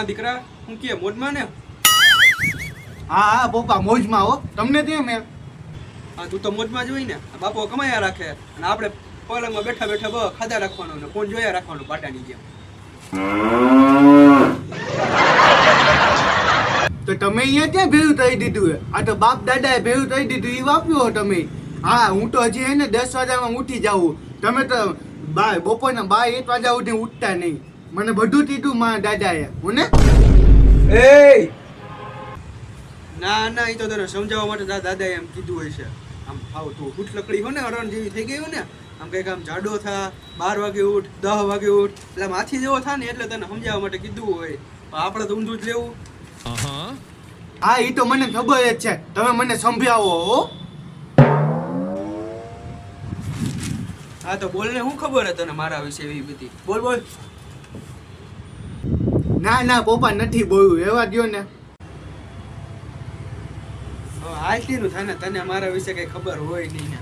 હા દીકરા હું કે મોજમાં ને? હા હા પપ્પા મોજમાં હો. તમને કેમ એમ? હા તું તો મોજમાં જ હોય ને. બાપો કમાયા રાખે અને આપણે પલંગમાં બેઠા બેઠા ખાધા રાખવાનું ને ફોન જોયા રાખવાનું પાટાની જેમ. તો તમે અહીંયા ક્યાં ભેળું થઈ દીધું હે? આ તો બાપ દાદાએ ભેળું થઈ દીધું એ વાપ્યું હો તમે. હા હું તો હજી હે ને 10 વાગ્યામાં ઉઠી જાઉં. તમે તો બપોરના 1 વાગ્યા સુધી ઉઠતા નહીં. મને બધું કીધું મારા દાદાએ હો ને? એ ના ના એ તો તને સમજાવવા માટે તારા દાદાએ એમ કીધું હોય છે. આમ આવ તું ઉઠ લકડી હો ને હરણ જેવી થઈ ગઈ હો ને આમ કંઈક આમ જાડો થા 12 વાગે ઉઠ 10 વાગે ઉઠ એટલે માથી જેવો થા ને એટલે તને સમજાવવા માટે કીધું હોય. પણ આપણે તો ઊંધું જ લેવું. હા એ તો મને ખબર જ છે. તમે મને સમજાવો હો. હા તો બોલ ને શું ખબર હે તને મારા વિશે એવી બધી? બોલ બોલ. ના ના પપ્પા નથી બોલવું એવા દ્યો ને. આટલીનું થાય ને તને મારા વિશે કઈ ખબર હોય નહીં ને.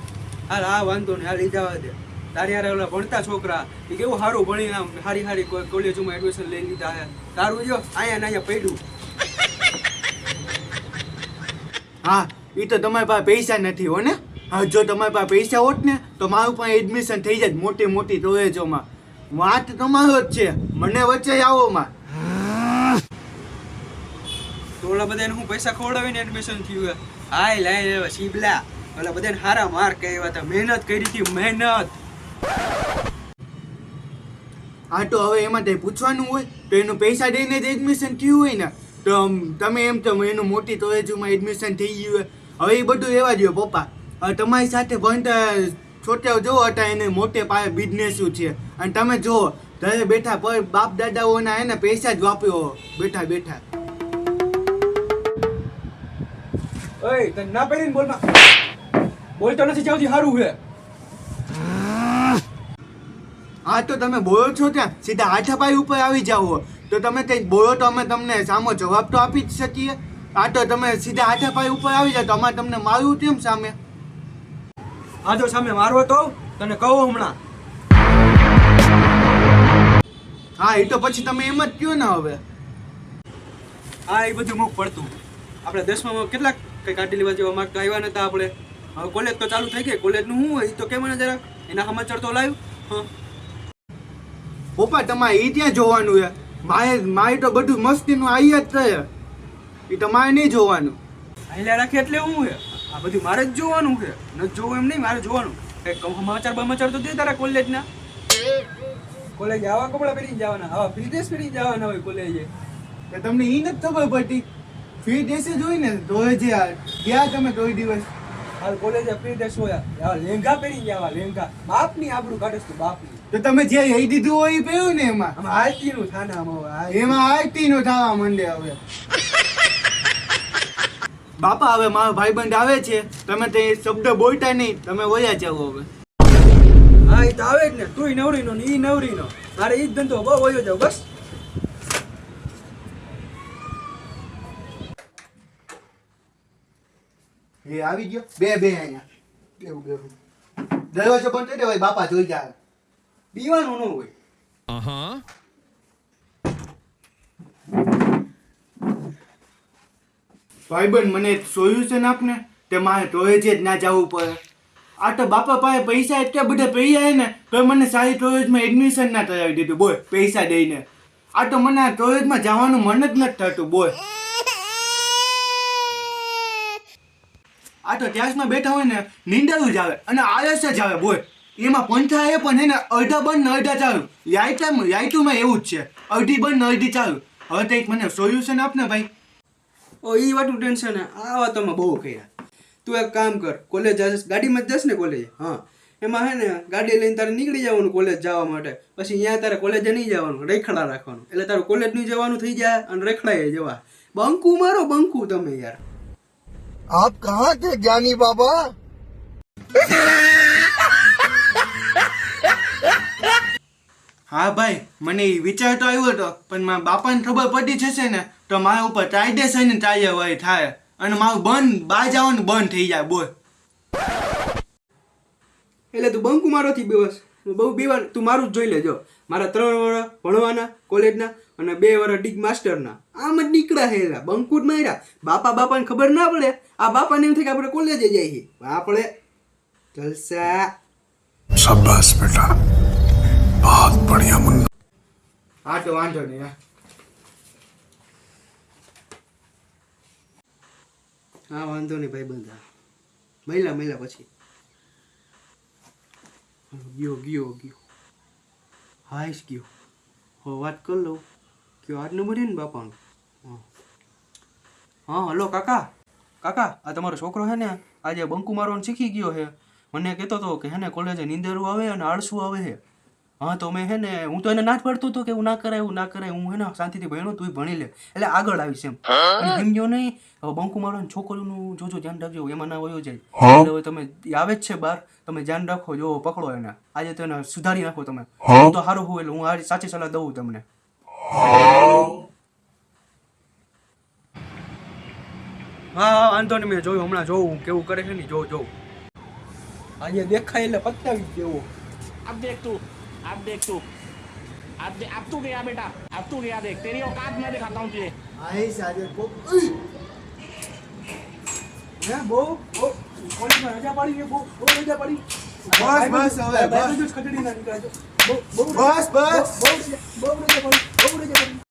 હાલ આ વાંધો ને હાલ ઈ જવા દે. તારી હારે ઓલા ભણતા છોકરા એ કેવું સારું ભણીને આમ હારી હારી કોલેજમાં એડમિશન લઈ લીધા હે. તારું જો અહીંયા ને અહીંયા પડ્યું. હા એ તો તમારી પાસે પૈસા નથી હો ને. હા જો તમારી પાસે પૈસા હોત ને તો મારું પણ એડમિશન થઈ જાય મોટી મોટી કોલેજોમાં. વાત તમારો જ છે. મને વચ્ચે આવો માં. તો ઓલા બધાને હું પૈસા ખવડાવીને એડમિશન થયું હે. હાય લાય શીબલા ઓલા બધાને હારા માર્ક આવ્યા હતા. મહેનત કરી હતી મહેનત. હા તો હવે એમાં કંઈ પૂછવાનું હોય તો એનું પૈસા દઈને જ એડમિશન થયું હોય ને તો તમે એમ તો એનું મોટી કોલેજમાં એડમિશન થઈ ગયું હોય. હવે એ બધું રહેવા દો પપ્પા. હવે તમારી સાથે ભણતા છોકરાઓ જોવો હતા એને મોટે પાયે બિઝનેસ છે અને તમે જુઓ ઘરે બેઠા પર બાપ દાદાઓના એને પૈસા જ વાપર્યો બેઠા બેઠા. ઓય તને ના પડીને બોલમાં બોલતો નથી જાવતી સારું હે. હા તો તમે બોલો છો ત્યાં સીધા હાથાપાઈ ઉપર આવી જાઓ તો તમે કંઈક બોલો તો અમે તમને સામો જવાબ તો આપી જ શકીએ. આ તો તમે સીધા હાથાપાઈ ઉપર આવી જાઓ તો અમારે તમને મારવું કેમ સામે? આ જો સામે મારવો તો તને કહું હમણાં. હા એ તો પછી તમે એમ જ કહો ને હવે. હા એ બધું મુખ પડતું. આપણે 10માં કેટલાક કંઈક આટી લેવા જેવા માર્ક તો આવ્યા નતા આપણે. હવે કોલેજ તો ચાલુ થઈ ગઈ. કોલેજનું શું હોય એ તો કેમ ને જરા એના સમાચાર તો લાવ્યું. હા પપ્પા તમારે એ ત્યાં જોવાનું છે. મારે તો બધું મસ્તીનું આવી જ છે. એ તમારે નહીં જોવાનું. હાલ્યા રાખે એટલે શું છે? આ બધું મારે જ જોવાનું છે. ન જોવું એમ નહીં મારે જોવાનું. કંઈક સમાચાર તો દે તારા કોલેજના. કોલેજ આવા કપડાં પહેરીને જવાના આવા ફ્રી ડ્રેસ પહેરીને જવાના હોય કોલેજે. તો તમને એ નથી ખબર પડતી ફ્રી ડ્રેસ જ હોય ને તો જે ગયા તમે કોઈ દિવસ હાલ કોલેજે ફ્રી ડ્રેસ હોય લેંઘા પહેરીને જવા લેંઘા. બાપની આબરૂ કાઢીશ તું બાપની. તો તમે જે લઈ દીધું હોય એ પહેર્યું ને એમાં આમાં આરતીનું થાના આમાં એમાં આરતીનો થવા માંડે હવે. બાપા હવે મારો ભાઈબંધ આવે છે તમે તે શબ્દ બોલતા નહીં તમે વયા જાઓ હવે. હા એ તો આવે જ ને. તુંય નવરીનો ને ઈ નવરીનો. મારે ઈ જ ધંધો બહુ વયો જાવ બસ. એ આવી ગયો બે અહીંયા બેવું બેવું દરવાજો બંધ કરી દેવાય બાપા જોઈ જાય. પીવાનું ન હોય. ભાઈબંધ મને સોલ્યુશન આપને તે મારે કોલેજે જ ના જવું પડે. આ તો બાપા પાસે પૈસા એટલા બધા પૈયા હે ને તો મને સારી કોલેજમાં એડમિશન ના કરાવી દીધું બોલ પૈસા દઈને. આ તો મને આ કોલેજમાં જવાનું મન જ નથી થતું બોલ. આ તો ક્લાસમાં બેઠા હોય ને નીંદરું જ આવે અને આળસ જ આવે બોલ. એમાં પંખા એ પણ હે ને અડધા બંધ ને અડધા ચાલુ. લાઈટુમાં એવું જ છે અડધી બંધ ને અડધી ચાલુ. હવે તો એક મને સોલ્યુશન આપ ને ભાઈ. ઓ ઈ વાતનું ટેન્શન હે. આ વાતોમાં બહુ કર્યા. તું એક કામ કર કોલેજ જશ ગાડીમાં જ જશ ને કોલેજ. હા એમાં હે ને ગાડી લઈને તારે નીકળી જવાનું કોલેજ જવા માટે. પછી અહીંયા તારે કોલેજે નહીં જવાનું રેખડા રાખવાનું. એટલે તારું કોલેજ નહીં જવાનું થઈ જાય અને રેખડાએ જવા. બંકુ મારો બંકુ તમે યાર. આપ કહા થે જ્ઞાની બાબા? હા ભાઈ મને એ વિચાર તો આવ્યો હતો પણ મારા બાપાને ખબર પડી જશે ને તો મારા ઉપર કાયદેસરની કાર્યવાહી થાય અને મારું બહાર જવાનું બંધ થઈ જાય બોલ. એટલે તું બંકુ મારોથી બસ બહુ બીવા તું મારું જ જોઈ લેજો. મારા 3 વર્ષ ભણવાના કોલેજના અને 2 વર્ષ ડીગ માસ્ટરના. આમ જ નીકળ્યા હેલા બંકુ જ માર્યા. બાપાને ખબર ના પડે. આ બાપાને એમ થાય કે આપણે કોલેજે જઈએ. આપણે જલસા. शाबाश बेटा बहुत बढ़िया मुन्ना. હા તો વાંધો નહીં હા. હા વાંધો નહીં ભાઈ બંધા. મહિલા પછી ગયો હાઈશ ગયો. હો વાત કર લઉં કયો આજ નંબર છે ને બાપાનો. હા હલો કાકા આ તમારો છોકરો છે ને આજે બંકુ મારવાનું શીખી ગયો છે. મને કહેતો હતો કે હે ને કોલેજે નીંદરું આવે અને આળસું આવે છે. હા તો મેં હે ને હું તો એને ના જ પડતો હતો કે એવું ના કરાય હું હે ને શાંતિથી ભણ્યો તું ભણી લે એટલે આગળ આવીશ એમ. અને સમજો નહીં હવે બંકુ મારવાનું છોકરીનું જોજો ધ્યાન રાખજો એમાં ના વયો જાય. એટલે હવે તમે આવે જ છે બહાર તમે ધ્યાન રાખો જો પકડો એને આજે તો એને સુધારી નાખો તમે. હું તો સારું હું એટલે હું આ સાચી સલાહ દઉં તમને. હા વાંધો નહીં મેં જોયું હમણાં જોઉં કેવું કરે છે ને જોઉં આજે દેખાય એટલે પતાવી દેવો. अब देख तू अब तू गया बेटा अब तू गया देख तेरी औकात मैं दिखाता हूँ तुझे આઈશ આજે કોક હે બહુ કોલેજમાં રજા પાડી છે બહુ રજા પાડી. બસ હવે બસ ખટડી ના નીકળાજો. બસ બહુ રજા પાડી.